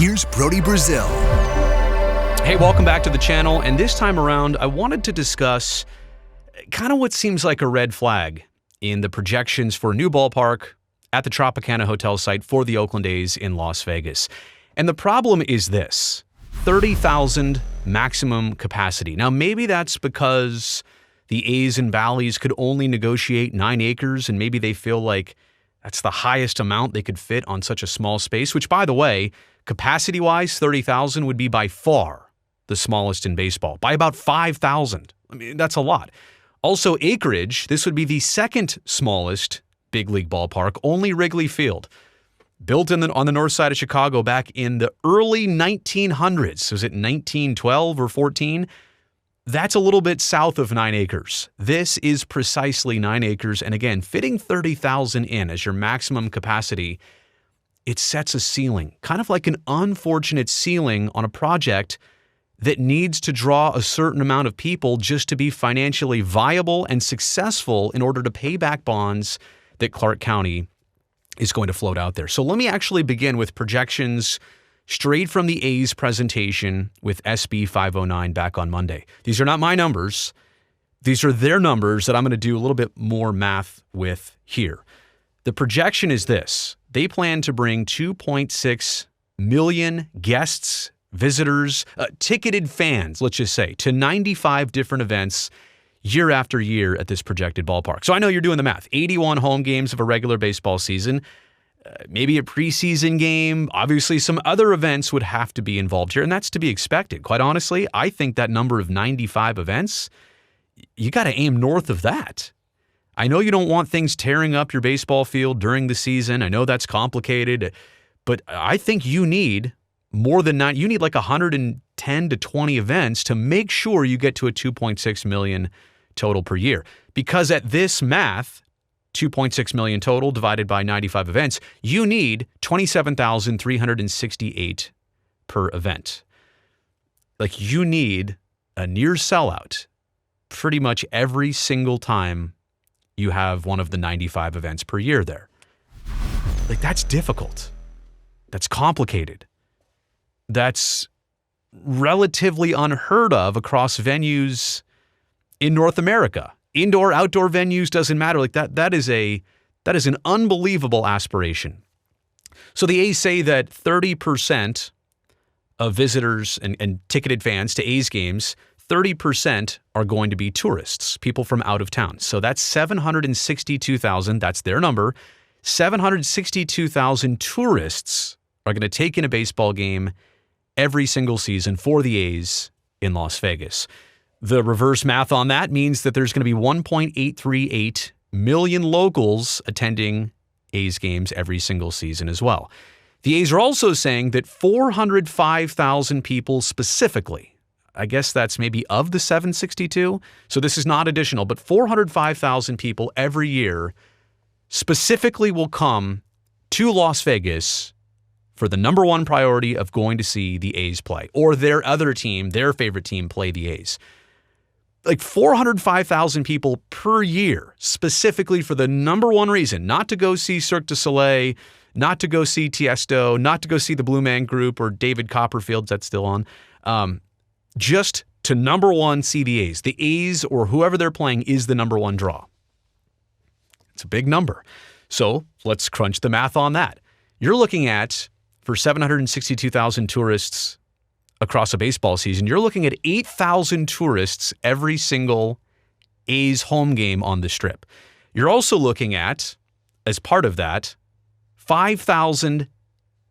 Here's Brody Brazil. Hey, welcome back to the channel. And this time around, I wanted to discuss kind of what seems like a red flag in the projections for a new ballpark at the Tropicana Hotel site for the Oakland A's in Las Vegas. And the problem is this: 30,000 maximum capacity. Now, maybe that's because the A's and Valleys could only negotiate 9 acres, and maybe they feel like that's the highest amount they could fit on such a small space, which, by the way, capacity-wise, 30,000 would be by far the smallest in baseball, by about 5,000. I mean, that's a lot. Also, acreage, this would be the second smallest big league ballpark, only Wrigley Field. Built on the north side of Chicago back in the early 1900s. Was it 1912 or 14? That's a little bit south of 9 acres. This is precisely 9 acres. And again, fitting 30,000 in as your maximum capacity, it sets a ceiling, kind of like an unfortunate ceiling on a project that needs to draw a certain amount of people just to be financially viable and successful in order to pay back bonds that Clark County is going to float out there. So let me actually begin with projections straight from the A's presentation with SB 509 back on Monday. These are not my numbers. These are their numbers that I'm going to do a little bit more math with here. The projection is this: they plan to bring 2.6 million guests, visitors, ticketed fans, let's just say, to 95 different events year after year at this projected ballpark. So I know you're doing the math. 81 home games of a regular baseball season, maybe a preseason game. Obviously, some other events would have to be involved here, and that's to be expected. Quite honestly, I think that number of 95 events, you got to aim north of that. I know you don't want things tearing up your baseball field during the season. I know that's complicated, but I think you need more than that. You need like 110 to 20 events to make sure you get to a 2.6 million total per year. Because at this math, 2.6 million total divided by 95 events, you need 27,368 per event. Like, you need a near sellout pretty much every single time you have one of the 95 events per year there. Like, that's difficult. That's complicated. That's relatively unheard of across venues in North America. Indoor, outdoor venues, doesn't matter. Like that is an unbelievable aspiration. So the A's say that 30% of visitors and ticketed fans to A's games, 30% are going to be tourists, people from out of town. So that's 762,000. That's their number. 762,000 tourists are going to take in a baseball game every single season for the A's in Las Vegas. The reverse math on that means that there's going to be 1.838 million locals attending A's games every single season as well. The A's are also saying that 405,000 people specifically, I guess that's maybe of the 762, so this is not additional, but 405,000 people every year specifically will come to Las Vegas for the number one priority of going to see the A's play, or their other team, their favorite team, play the A's. Like 405,000 people per year, specifically for the number one reason, not to go see Cirque du Soleil, not to go see Tiesto, not to go see the Blue Man Group or David Copperfield, that's still on, just to number one see the A's. The A's or whoever they're playing is the number one draw. It's a big number. So let's crunch the math on that. You're looking at, for 762,000 tourists across a baseball season, you're looking at 8,000 tourists every single A's home game on the Strip. You're also looking at, as part of that, 5,000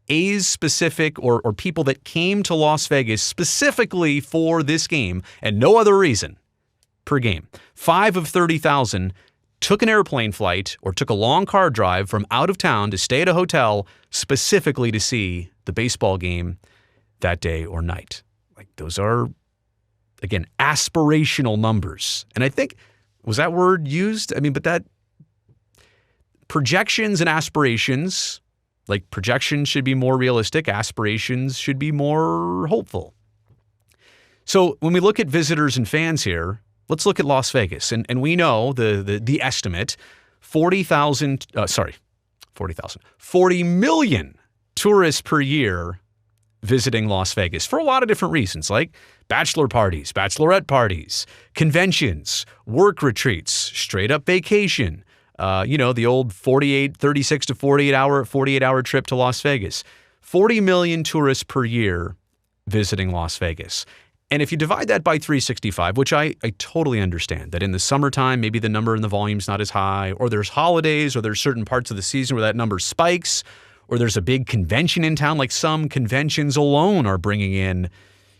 A's specific or people that came to Las Vegas specifically for this game and no other reason per game. 5 of 30,000 took an airplane flight or took a long car drive from out of town to stay at a hotel specifically to see the baseball game that day or night. Like, those are, again, aspirational numbers. And I think, was that word used? I mean, but that projections and aspirations, like projections should be more realistic, aspirations should be more hopeful. So when we look at visitors and fans here, let's look at Las Vegas. And we know the estimate, 40 million tourists per year visiting Las Vegas for a lot of different reasons, like bachelor parties, bachelorette parties, conventions, work retreats, straight up vacation, the old 36 to 48-hour trip to Las Vegas. 40 million tourists per year visiting Las Vegas. And if you divide that by 365, which I totally understand, that in the summertime, maybe the number and the volume's not as high, or there's holidays, or there's certain parts of the season where that number spikes, or there's a big convention in town, like some conventions alone are bringing in,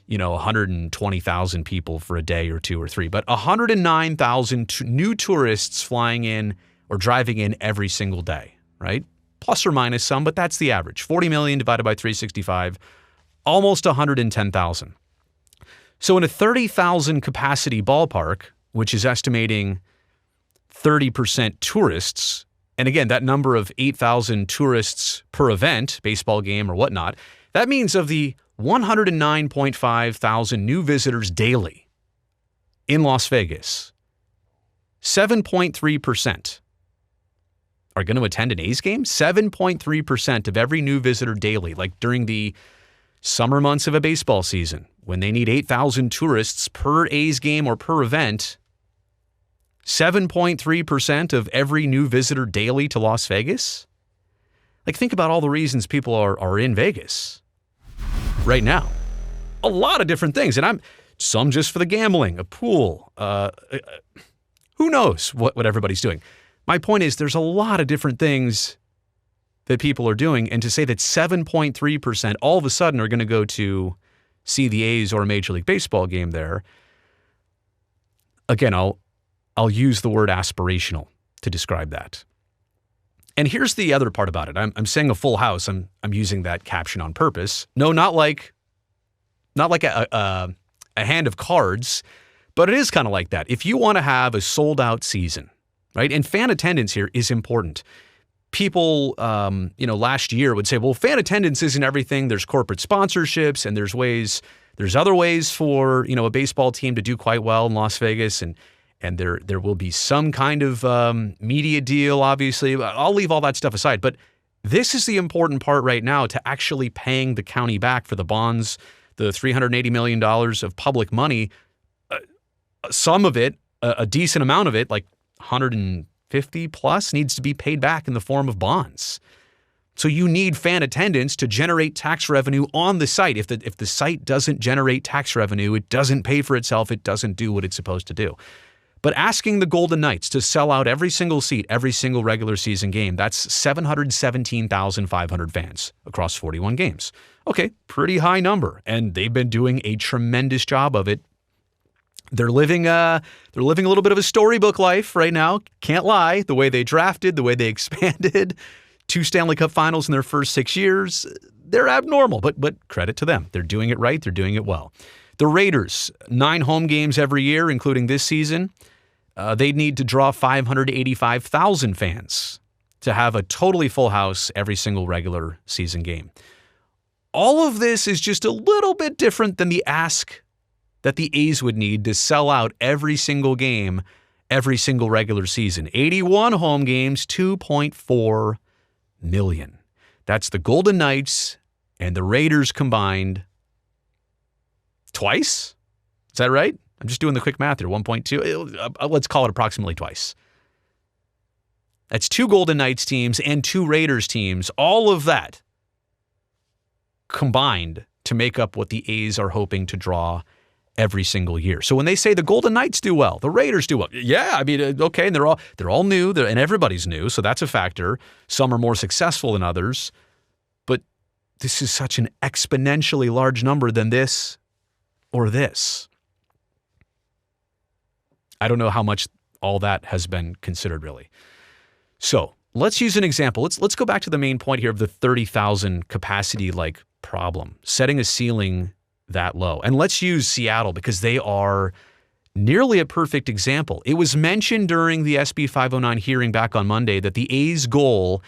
120,000 people for a day or two or three. But 109,000 new tourists flying in or driving in every single day, right? Plus or minus some, but that's the average. 40 million divided by 365, almost 110,000. So in a 30,000 capacity ballpark, which is estimating 30% tourists, and again, that number of 8,000 tourists per event, baseball game or whatnot, that means of the 109.5 thousand new visitors daily in Las Vegas, 7.3% are going to attend an A's game. 7.3% of every new visitor daily, like during the summer months of a baseball season, when they need 8,000 tourists per A's game or per event, 7.3% of every new visitor daily to Las Vegas? Like, think about all the reasons people are in Vegas right now. A lot of different things. And some just for the gambling, a pool, who knows what everybody's doing. My point is there's a lot of different things that people are doing. And to say that 7.3% all of a sudden are going to go to see the A's or a Major League Baseball game there, again, I'll use the word aspirational to describe that. And here's the other part about it. I'm saying a full house. I'm using that caption on purpose. No, not like a hand of cards, but it is kind of like that. If you want to have a sold out season, right? And fan attendance here is important. People, last year would say, well, fan attendance isn't everything. There's corporate sponsorships and there's other ways for, a baseball team to do quite well in Las Vegas. And there will be some kind of media deal, obviously. I'll leave all that stuff aside. But this is the important part right now, to actually paying the county back for the bonds, the $380 million of public money. Some of it, a decent amount of it, like 150 plus, needs to be paid back in the form of bonds. So you need fan attendance to generate tax revenue on the site. If the site doesn't generate tax revenue, it doesn't pay for itself. It doesn't do what it's supposed to do. But asking the Golden Knights to sell out every single seat, every single regular season game, that's 717,500 fans across 41 games. Okay, pretty high number. And they've been doing a tremendous job of it. They're living a little bit of a storybook life right now. Can't lie. The way they drafted, the way they expanded, 2 Stanley Cup finals in their first 6 years. They're abnormal, but credit to them. They're doing it right. They're doing it well. The Raiders, 9 home games every year, including this season. They need to draw 585,000 fans to have a totally full house every single regular season game. All of this is just a little bit different than the ask that the A's would need to sell out every single game, every single regular season. 81 home games, 2.4 million. That's the Golden Knights and the Raiders combined twice? Is that right? I'm just doing the quick math here. 1.2. Let's call it approximately twice. That's 2 Golden Knights teams and 2 Raiders teams. All of that combined to make up what the A's are hoping to draw every single year. So when they say the Golden Knights do well, the Raiders do well, yeah, I mean, okay, and they're all new, and everybody's new, so that's a factor. Some are more successful than others, but this is such an exponentially large number than this or this. I don't know how much all that has been considered, really. So let's use an example. Let's go back to the main point here of the 30,000 capacity problem, setting a ceiling that low. And let's use Seattle because they are nearly a perfect example. It was mentioned during the SB 509 hearing back on Monday that the A's goal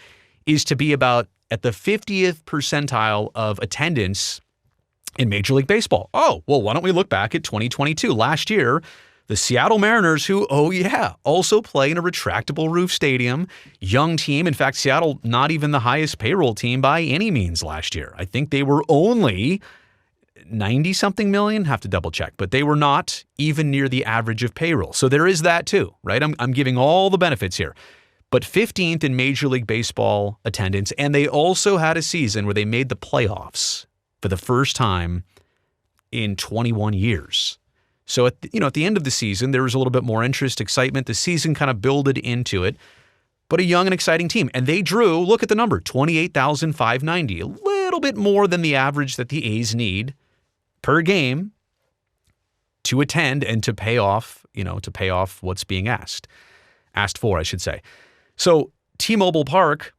is to be about at the 50th percentile of attendance in Major League Baseball. Oh, well, why don't we look back at 2022? Last year, The Seattle Mariners, who, oh yeah, also play in a retractable roof stadium. Young team. In fact, Seattle, not even the highest payroll team by any means last year. I think they were only 90-something million, have to double check, but they were not even near the average of payroll. So there is that too, right? I'm giving all the benefits here. But 15th in Major League Baseball attendance, and they also had a season where they made the playoffs for the first time in 21 years. So at the end of the season, there was a little bit more interest, excitement. The season kind of builded into it, but a young and exciting team. And they drew, look at the number, 28,590, a little bit more than the average that the A's need per game to attend and to pay off what's being asked for, I should say. So T-Mobile Park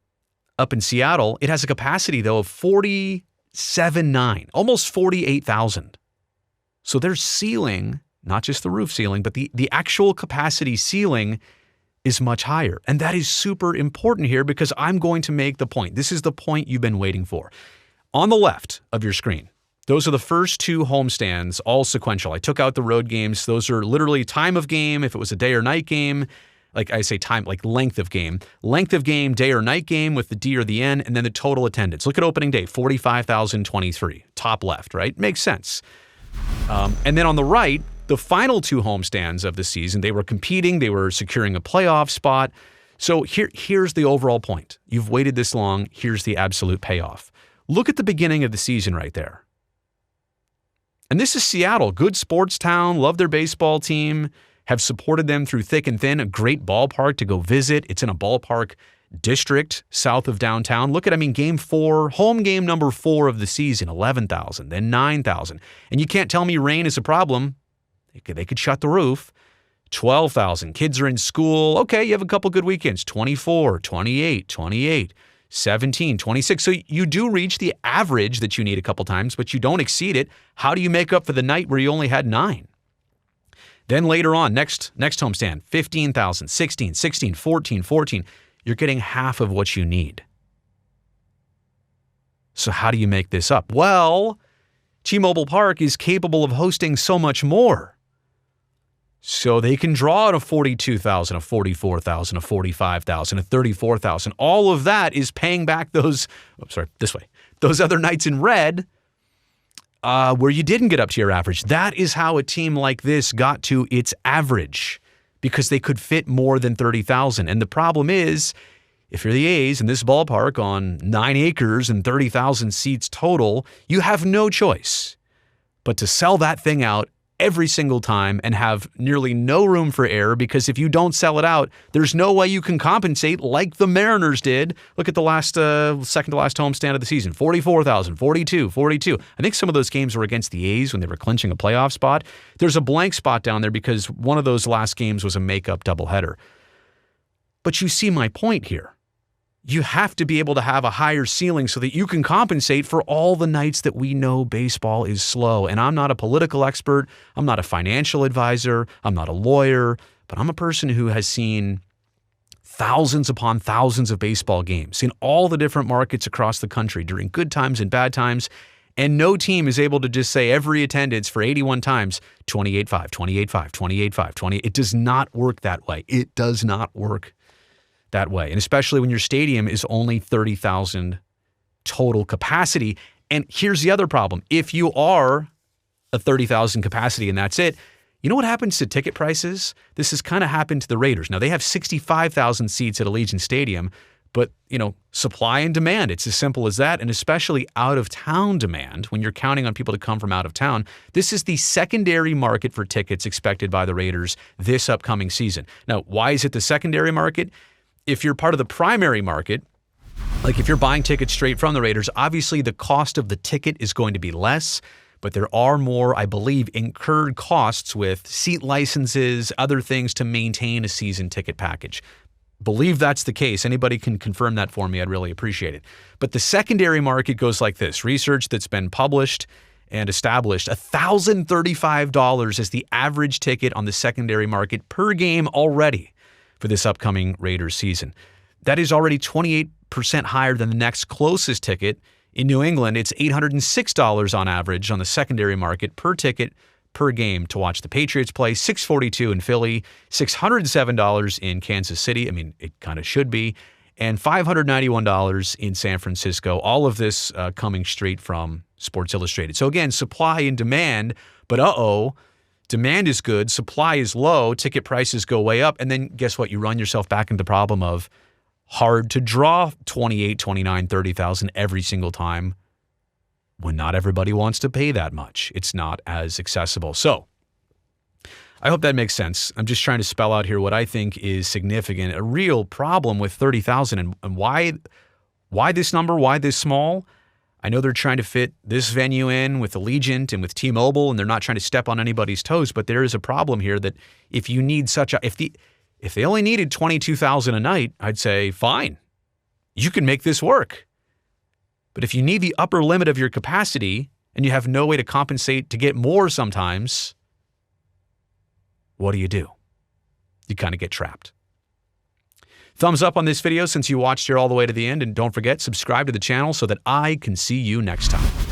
up in Seattle, it has a capacity, though, of 47.9, almost 48,000. So their ceiling, not just the roof ceiling, but the actual capacity ceiling is much higher. And that is super important here because I'm going to make the point. This is the point you've been waiting for. On the left of your screen, those are the first two homestands, all sequential. I took out the road games. Those are literally time of game, if it was a day or night game. Like I say time, like length of game, day or night game with the D or the N, and then the total attendance. Look at opening day, 45,023, top left, right? Makes sense. And then on the right, the final two homestands of the season, they were competing, they were securing a playoff spot. So here's the overall point. You've waited this long, here's the absolute payoff. Look at the beginning of the season right there. And this is Seattle, good sports town, love their baseball team, have supported them through thick and thin, a great ballpark to go visit. It's in a ballpark district south of downtown. Look at, game 4, home game number 4 of the season, 11,000, then 9,000. And you can't tell me rain is a problem. They could shut the roof. 12,000. Kids are in school. Okay, you have a couple good weekends. 24, 28, 17, 26. So you do reach the average that you need a couple times, but you don't exceed it. How do you make up for the night where you only had 9? Then later on, next homestand, 15,000, 16, 14. You're getting half of what you need. So how do you make this up? Well, T-Mobile Park is capable of hosting so much more. So they can draw a 42,000, a 44,000, a 45,000, a 34,000. All of that is paying back those other nights in red where you didn't get up to your average. That is how a team like this got to its average, because they could fit more than 30,000. And the problem is, if you're the A's in this ballpark on 9 acres and 30,000 seats total, you have no choice but to sell that thing out every single time and have nearly no room for error, because if you don't sell it out, there's no way you can compensate like the Mariners did. Look at the last second to last homestand of the season, 44,000, 42. I think some of those games were against the A's when they were clinching a playoff spot. There's a blank spot down there because one of those last games was a makeup doubleheader. But you see my point here. You have to be able to have a higher ceiling so that you can compensate for all the nights that we know baseball is slow. And I'm not a political expert. I'm not a financial advisor. I'm not a lawyer. But I'm a person who has seen thousands upon thousands of baseball games, seen all the different markets across the country during good times and bad times. And no team is able to just say every attendance for 81 times, 28.5, 28.5, 28.5, 20. It does not work that way. It does not work that way. And especially when your stadium is only 30,000 total capacity. And here's the other problem. If you are a 30,000 capacity and that's it, you know what happens to ticket prices? This has kind of happened to the Raiders. Now, they have 65,000 seats at Allegiant Stadium, but, supply and demand, it's as simple as that. And especially out-of-town demand, when you're counting on people to come from out of town, this is the secondary market for tickets expected by the Raiders this upcoming season. Now, why is it the secondary market? If you're part of the primary market, like if you're buying tickets straight from the Raiders, obviously the cost of the ticket is going to be less, but there are more, I believe, incurred costs with seat licenses, other things to maintain a season ticket package. Believe that's the case. Anybody can confirm that for me. I'd really appreciate it. But the secondary market goes like this. Research that's been published and established, $1,035 is the average ticket on the secondary market per game already for this upcoming Raiders season. That is already 28% higher than the next closest ticket. In New England, it's $806 on average on the secondary market per ticket per game to watch the Patriots play, $642 in Philly, $607 in Kansas City. I mean, it kind of should be. And $591 in San Francisco. All of this coming straight from Sports Illustrated. So again, supply and demand, but demand is good, supply is low, ticket prices go way up, and then guess what? You run yourself back into the problem of hard to draw 28, 29, 30,000 every single time when not everybody wants to pay that much. It's not as accessible. So I hope that makes sense. I'm just trying to spell out here what I think is significant, a real problem with 30,000 and why this number, why this small. I know they're trying to fit this venue in with Allegiant and with T-Mobile, and they're not trying to step on anybody's toes, but there is a problem here that if you need if they only needed 22,000 a night, I'd say, fine, you can make this work. But if you need the upper limit of your capacity and you have no way to compensate to get more sometimes, what do? You kind of get trapped. Thumbs up on this video since you watched here all the way to the end, and don't forget, subscribe to the channel so that I can see you next time.